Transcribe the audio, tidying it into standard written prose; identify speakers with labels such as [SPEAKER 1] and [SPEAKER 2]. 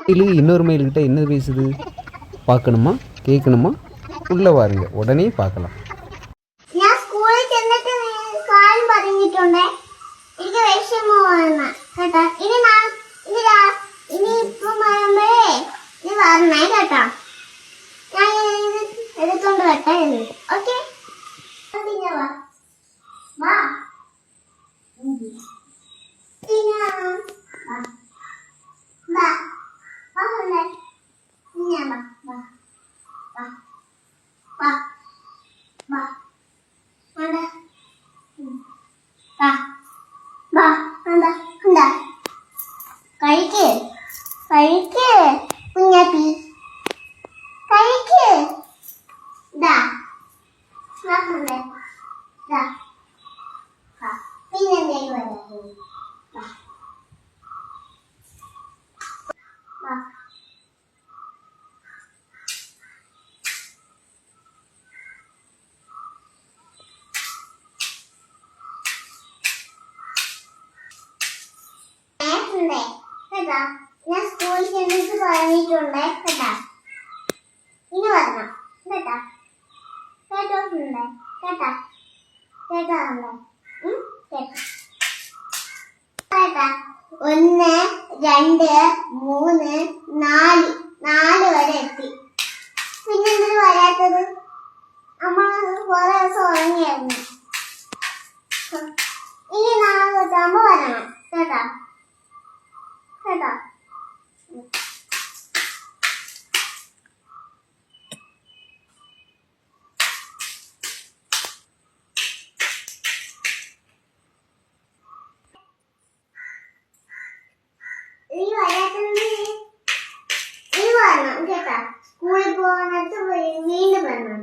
[SPEAKER 1] மயில் இன்னொரு மயில்கிட்ட என்ன பேசுது பார்க்கணுமா கேட்கணுமா? உள்ளே பாருங்க, உடனே பார்க்கலாம்.
[SPEAKER 2] ഞാൻ സ്കൂളിൽ ചെന്നിട്ട് കാര്യം പറഞ്ഞിട്ടുണ്ട്. എനിക്ക് വിഷമമാണ് കേട്ടോ. ഇനി ഇപ്പം പറയുമ്പോഴേ ഇത് പറഞ്ഞേ കേട്ടോ. ഞാൻ എടുത്തോണ്ട് വരട്ടെ. ഓക്കെ, പിന്നെ വാ വാ പിന്നെ വാ വാ ഞാൻ വാ വാ വാ വാ വാ വാ വാ കഴിക്ക് കഴിക്ക് കുഞ്ഞാപ്പി കഴിക്ക്. ഇതാ പിന്നെ എന്തെങ്കിലും വരാം. കേട്ടാ, ഞാൻ സ്കൂളിൽ ചെന്നിട്ട് പറഞ്ഞിട്ടുണ്ട് കേട്ടാ. ഇനി വരണം കേട്ടാ. കേട്ടോണ്ട് കേട്ടാ. കേട്ടാറുണ്ടേ കേട്ടാ. 1 2 3 4 വരെ എത്തി. പിന്നെന്തിനു വരാത്തത്? നമ്മൾ കുറെ ദിവസം ഉറങ്ങിയായിരുന്നു. ഇനി നാളെ തൊട്ടാകുമ്പോ വരണം കേട്ടാ. കേട്ടോ, ഈ വരാത്തത് ഈ വരണം കേട്ടാ. സ്കൂളിൽ പോകുന്നിടത്ത് വീണ്ടും വരണം.